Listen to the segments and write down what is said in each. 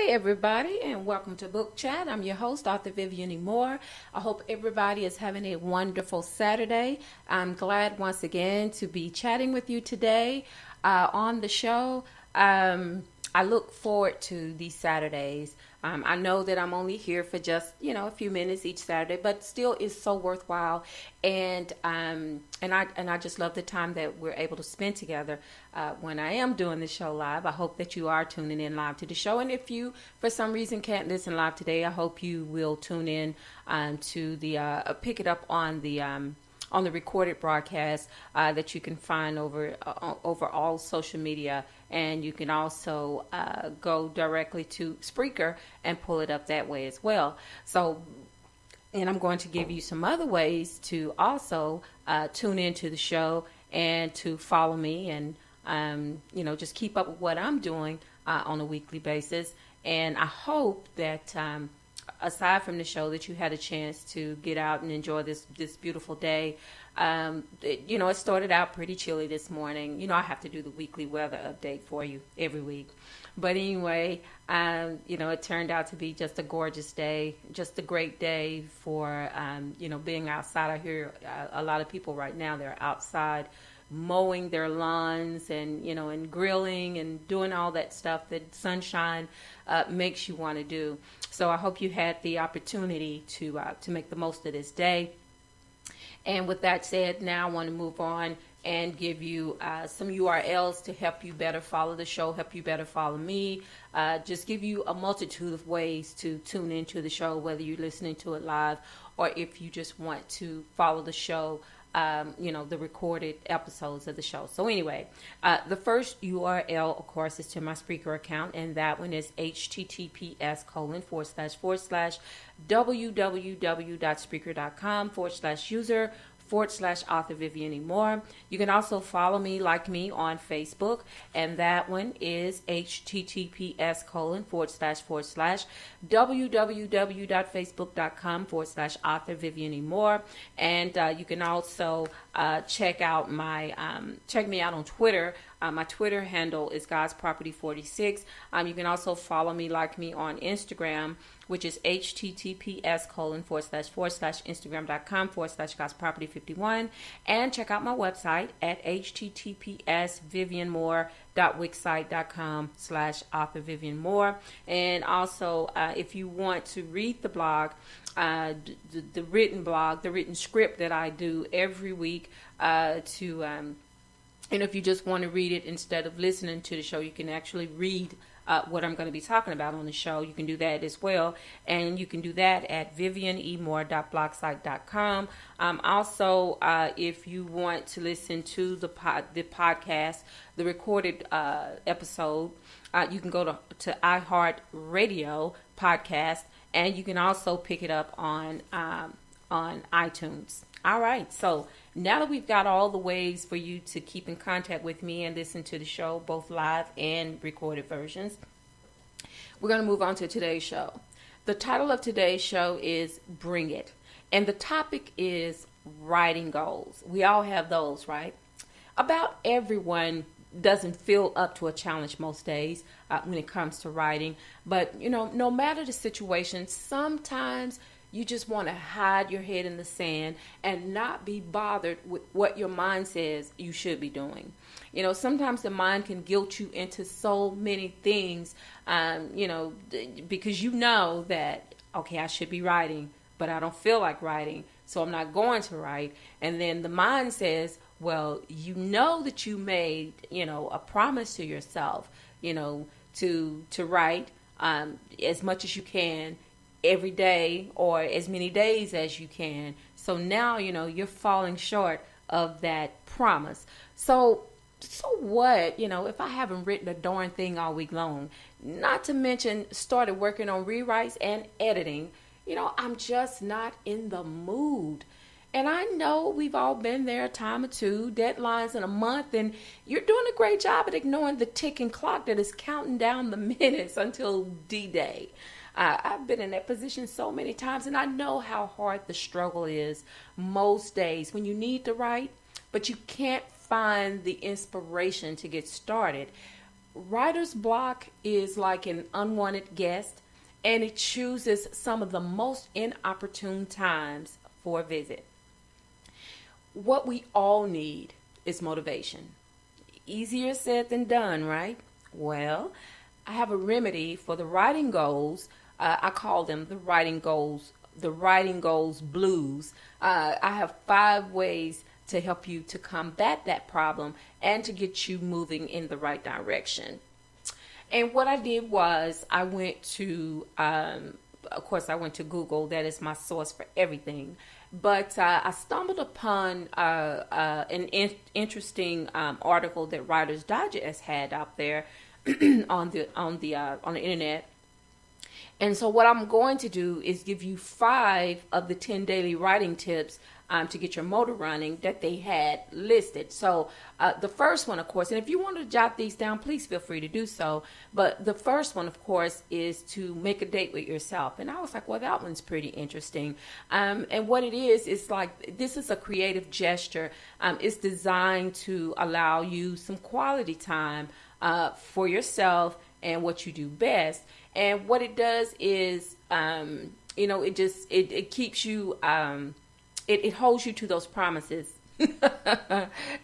everybody, and welcome to Book Chat. I'm your host, Author Vivian E. Moore. I hope everybody is having a wonderful Saturday. I'm glad once again to be chatting with you today on the show. I look forward to these Saturdays. I know that I'm only here for just, a few minutes each Saturday, but still is so worthwhile. And I just love the time that we're able to spend together when I am doing the show live. I hope that you are tuning in live to the show. And if you, for some reason, can't listen live today, I hope you will tune in to the pick it up on the recorded broadcast that you can find over all social media. And you can also go directly to Spreaker and pull it up that way as well. So, and I'm going to give you some other ways to also tune into the show and to follow me and, just keep up with what I'm doing on a weekly basis. And I hope that aside from the show that you had a chance to get out and enjoy this beautiful day. It started out pretty chilly this morning. I have to do the weekly weather update for you every week. But anyway, it turned out to be just a gorgeous day, just a great day for, being outside. I hear a lot of people right now, they're outside mowing their lawns and grilling and doing all that stuff that sunshine makes you want to do. So I hope you had the opportunity to make the most of this day. And with that said, now I want to move on and give you some URLs to help you better follow the show, help you better follow me, just give you a multitude of ways to tune into the show, whether you're listening to it live or if you just want to follow the show, the recorded episodes of the show. So anyway, the first URL, of course, is to my Spreaker account, and that one is https://www.spreaker.com/user/author Vivian E. Moore. You can also follow me, like me, on Facebook, and that one is https://www.facebook.com/author Vivian E. Moore. And you can also check me out on Twitter. My Twitter handle is God's Property 46. You can also follow me, like me, on Instagram, which is https://instagram.com/God's Property 51. And check out my website at https://vivianmoore.wixsite.com/author Vivian Moore. And also, if you want to read the blog, the written blog, the written script that I do every week and if you just want to read it instead of listening to the show, you can actually read what I'm going to be talking about on the show. You can do that as well. And you can do that at vivianemore.blogsite.com. Also, if you want to listen to the podcast, the recorded episode, you can go to iHeartRadio podcast, and you can also pick it up on iTunes. All right, so now that we've got all the ways for you to keep in contact with me and listen to the show, both live and recorded versions, we're going to move on to today's show. The title of today's show is Bring It, and the topic is writing goals. We all have those, right? About everyone doesn't feel up to a challenge most days when it comes to writing, but, no matter the situation, sometimes you just want to hide your head in the sand and not be bothered with what your mind says you should be doing. Sometimes the mind can guilt you into so many things, because that, okay, I should be writing, but I don't feel like writing, so I'm not going to write. And then the mind says, well, that you made, a promise to yourself, to write as much as you can every day or as many days as you can. So now, you're falling short of that promise. So what, if I haven't written a darn thing all week long, not to mention started working on rewrites and editing, I'm just not in the mood. And I know we've all been there a time or two, deadlines in a month, and you're doing a great job at ignoring the ticking clock that is counting down the minutes until D-Day. I've been in that position so many times, and I know how hard the struggle is most days when you need to write, but you can't find the inspiration to get started. Writer's block is like an unwanted guest, and it chooses some of the most inopportune times for a visit. What we all need is motivation. Easier said than done, right? Well, I have a remedy for the writing goals. I call them the writing goals blues. I have 5 ways to help you to combat that problem and to get you moving in the right direction. And what I did was I went to, of course, I went to Google. That is my source for everything. But I stumbled upon an interesting article that Writer's Digest had out there on the internet. And so what I'm going to do is give you 5 of the 10 daily writing tips to get your motor running that they had listed. So the first one, of course, and if you want to jot these down, please feel free to do so. But the first one, of course, is to make a date with yourself. And I was like, well, that one's pretty interesting. And what it is like, this is a creative gesture. It's designed to allow you some quality time for yourself and what you do best. And what it does is, it keeps you, it holds you to those promises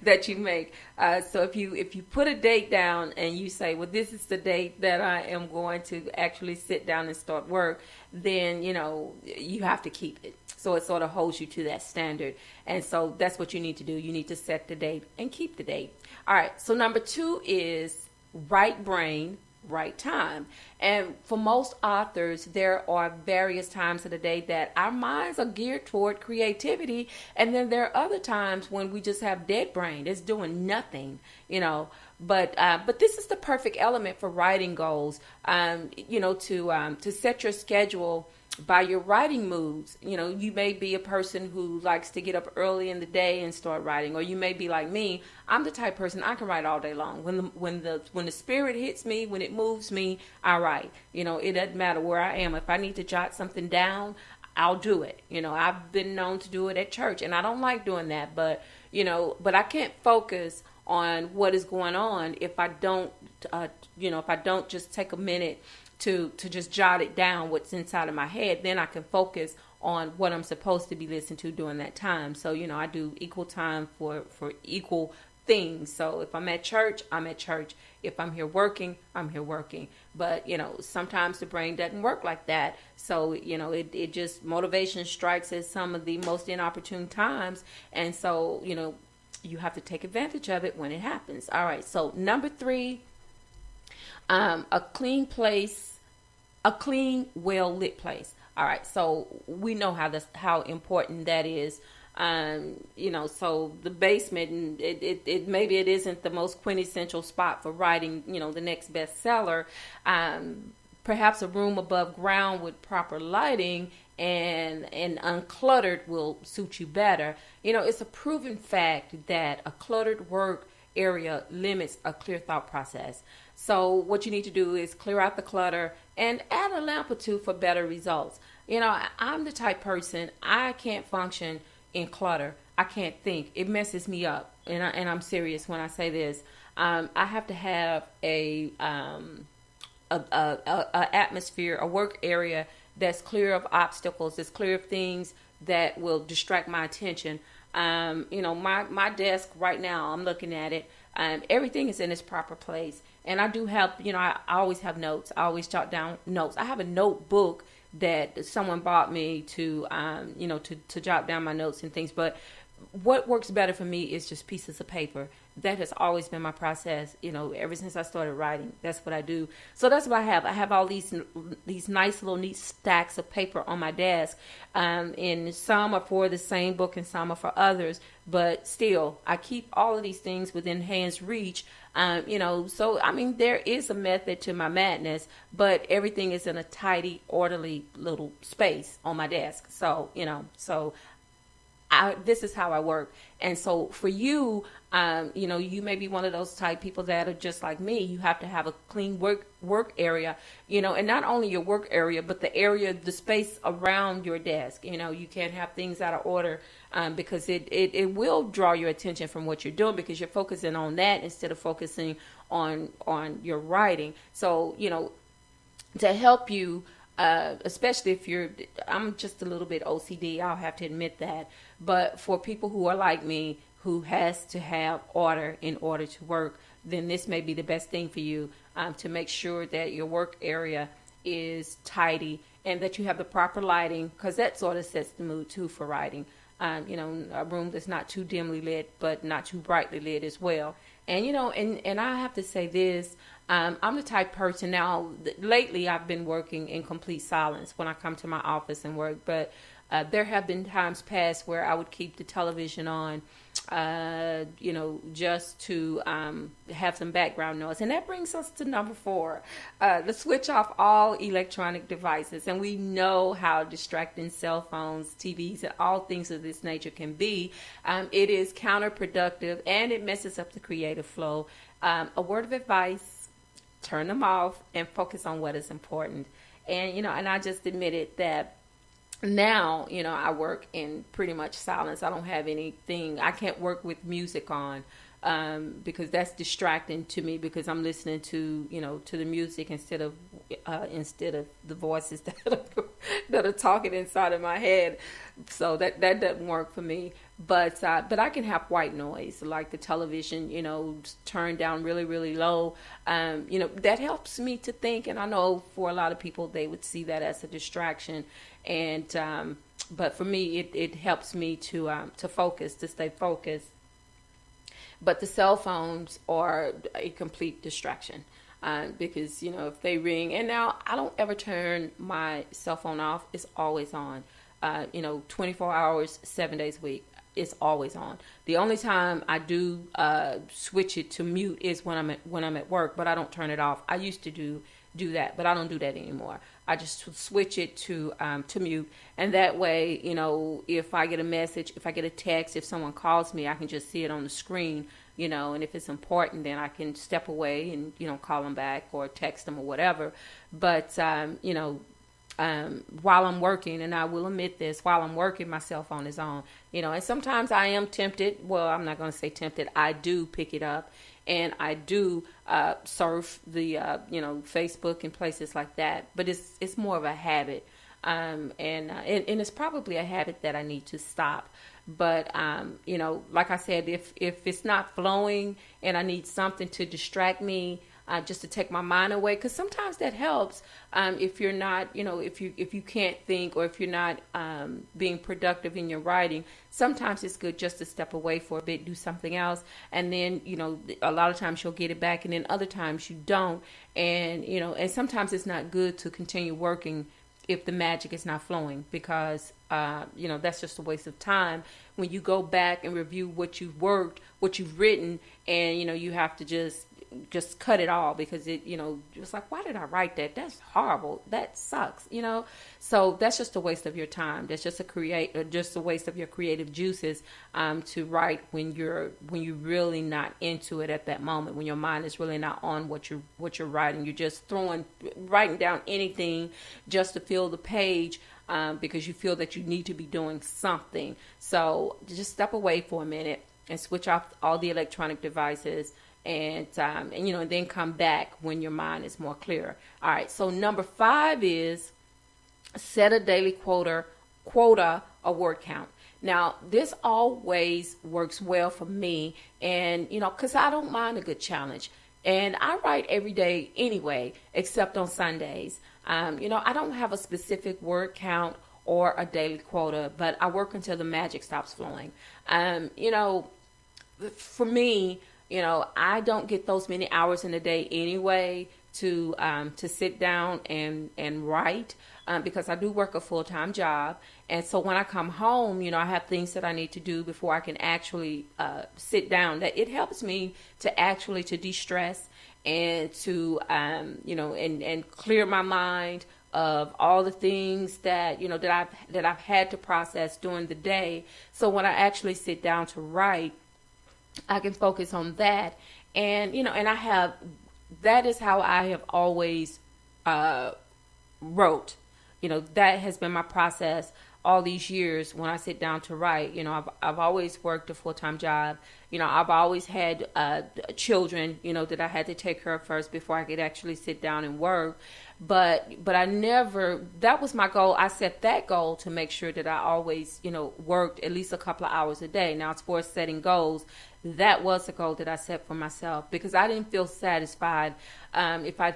that you make. So if you put a date down and you say, well, this is the date that I am going to actually sit down and start work, then, you have to keep it. So it sort of holds you to that standard. And so that's what you need to do. You need to set the date and keep the date. All right. So number 2 is right brain, right time. And for most authors, there are various times of the day that our minds are geared toward creativity, and then there are other times when we just have dead brain. It's doing nothing, But this is the perfect element for writing goals. To set your schedule by your writing moods. You may be a person who likes to get up early in the day and start writing, or you may be like me. I'm the type of person I can write all day long. When the spirit hits me, when it moves me, I write. It doesn't matter where I am. If I need to jot something down, I'll do it. I've been known to do it at church, and I don't like doing that, but I can't focus on what is going on if I don't just take a minute to just jot it down, what's inside of my head. Then I can focus on what I'm supposed to be listening to during that time. So, I do equal time for equal things. So if I'm at church, I'm at church. If I'm here working, I'm here working. But, sometimes the brain doesn't work like that. So, it just, motivation strikes at some of the most inopportune times. And so, you have to take advantage of it when it happens. All right. So number 3, a clean place, a clean, well-lit place. All right. So we know how important that is. So the basement, it maybe it isn't the most quintessential spot for writing, the next bestseller. Perhaps a room above ground with proper lighting and uncluttered will suit you better. It's a proven fact that a cluttered work area limits a clear thought process. So what you need to do is clear out the clutter and add a lamp or 2 for better results. I'm the type person, I can't function in clutter. I can't think. It messes me up. And I'm serious when I say this. I have to have a atmosphere, a work area that's clear of obstacles, that's clear of things that will distract my attention. My desk right now, I'm looking at it. Everything is in its proper place. And I do have, I always have notes. I always jot down notes. I have a notebook that someone bought me to jot down my notes and things. But what works better for me is just pieces of paper. That has always been my process, ever since I started writing. That's what I do. So that's what I have. I have all these nice little neat stacks of paper on my desk. And some are for the same book and some are for others. But still, I keep all of these things within hand's reach. So, there is a method to my madness, but everything is in a tidy, orderly little space on my desk. So, this is how I work. And so for you, you may be one of those type people that are just like me. You have to have a clean work area, and not only your work area, but the space around your desk. You can't have things out of order, because it will draw your attention from what you're doing, because you're focusing on that instead of focusing on your writing. So, to help you, especially if I'm just a little bit OCD, I'll have to admit that. But for people who are like me, who has to have order in order to work, then this may be the best thing for you, to make sure that your work area is tidy and that you have the proper lighting, because that sort of sets the mood too for writing. A room that's not too dimly lit, but not too brightly lit as well. And, and I have to say this, I'm the type person now, lately I've been working in complete silence when I come to my office and work, but there have been times past where I would keep the television on, just to have some background noise. And that brings us to number 4, to switch off all electronic devices. And we know how distracting cell phones, TVs, and all things of this nature can be. It is counterproductive, and it messes up the creative flow. A word of advice: turn them off and focus on what is important. And, and I just admitted that now, I work in pretty much silence. I don't have anything. I can't work with music on, because that's distracting to me, because I'm listening to, to the music instead of the voices that are talking inside of my head. So that doesn't work for me. But I can have white noise, like the television, turned down really, really low. That helps me to think. And I know for a lot of people, they would see that as a distraction. And but for me, it helps me to focus, to stay focused. But the cell phones are a complete distraction, because, if they ring, and now I don't ever turn my cell phone off. It's always on, 24 hours, 7 days a week. It's always on. The only time I do switch it to mute is when I'm at work, but I don't turn it off. I used to do that, but I don't do that anymore. I just switch it to mute, and that way, if I get a message, if I get a text, if someone calls me, I can just see it on the screen, and if it's important, then I can step away and call them back or text them or whatever. But while I'm working, and I will admit this, while I'm working, my cell phone is on, and sometimes I am tempted. Well, I'm not going to say tempted. I do pick it up, and I do surf the, Facebook and places like that. But it's more of a habit, and it's probably a habit that I need to stop. But, like I said, if it's not flowing and I need something to distract me, just to take my mind away, because sometimes that helps. If you're not, if you can't think, or if you're not being productive in your writing, sometimes it's good just to step away for a bit, do something else, and then a lot of times you'll get it back, and then other times you don't, and and sometimes it's not good to continue working if the magic is not flowing, because that's just a waste of time when you go back and review what you've worked, what you've written, and you have to just cut it all, because it's like, why did I write that? That's horrible. That sucks, So that's just a waste of your time. That's just a waste of your creative juices, to write when you're really not into it at that moment, when your mind is really not on what you're writing. You're just writing down anything just to fill the page, because you feel that you need to be doing something. So just step away for a minute and switch off all the electronic devices. And then come back when your mind is more clear. All right. So number 5 is set a daily quota or word count. Now, this always works well for me, and because I don't mind a good challenge, and I write every day anyway, except on Sundays. I don't have a specific word count or a daily quota, but I work until the magic stops flowing. For me, I don't get those many hours in a day anyway to sit down and write, because I do work a full-time job. And so when I come home, I have things that I need to do before I can actually sit down. That it helps me to de-stress and to, and clear my mind of all the things that I've had to process during the day. So when I actually sit down to write, I can focus on that. And and that is how I have always wrote. That has been my process all these years when I sit down to write. I've always worked a full-time job. I've always had children, that I had to take care of first before I could actually sit down and work. But I never, that was my goal. I set that goal to make sure that I always, worked at least a couple of hours a day. Now, as far as setting goals, that was the goal that I set for myself, because I didn't feel satisfied if I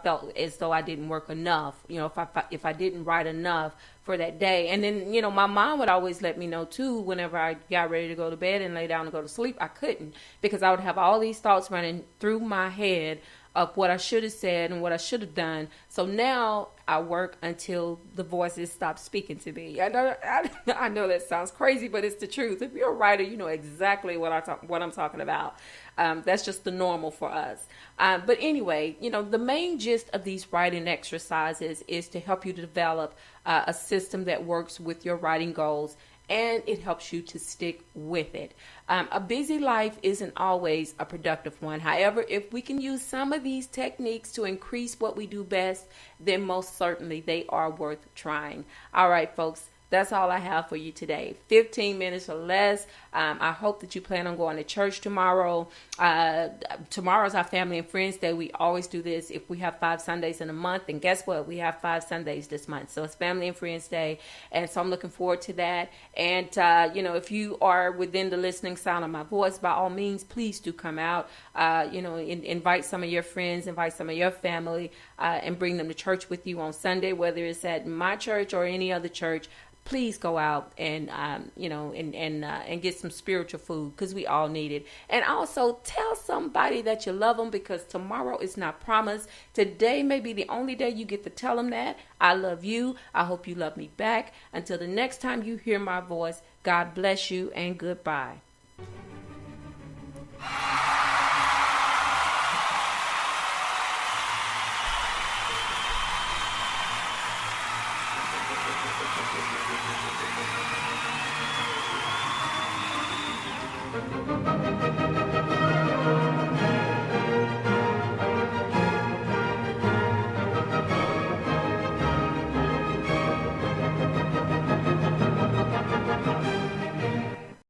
felt as though I didn't work enough, if I didn't write enough for that day. And then, my mom would always let me know too, whenever I got ready to go to bed and lay down and go to sleep, I couldn't, because I would have all these thoughts running through my head of what I should have said and what I should have done. So now I work until the voices stop speaking to me. I know that sounds crazy, but it's the truth. If you're a writer, you know exactly what I'm talking about. That's just the normal for us. But anyway, the main gist of these writing exercises is to help you to develop a system that works with your writing goals, and it helps you to stick with it. A busy life isn't always a productive one. However, if we can use some of these techniques to increase what we do best, then most certainly they are worth trying. All right, folks. That's all I have for you today. 15 minutes or less. I hope that you plan on going to church tomorrow. Tomorrow's our family and friends day. We always do this if we have 5 Sundays in a month. And guess what? We have 5 Sundays this month. So it's family and friends day. And so I'm looking forward to that. And, if you are within the listening sound of my voice, by all means, please do come out. Invite some of your friends, invite some of your family, and bring them to church with you on Sunday, whether it's at my church or any other church. Please go out and get some spiritual food, because we all need it. And also tell somebody that you love them, because tomorrow is not promised. Today may be the only day you get to tell them that. I love you. I hope you love me back. Until the next time you hear my voice, God bless you and goodbye.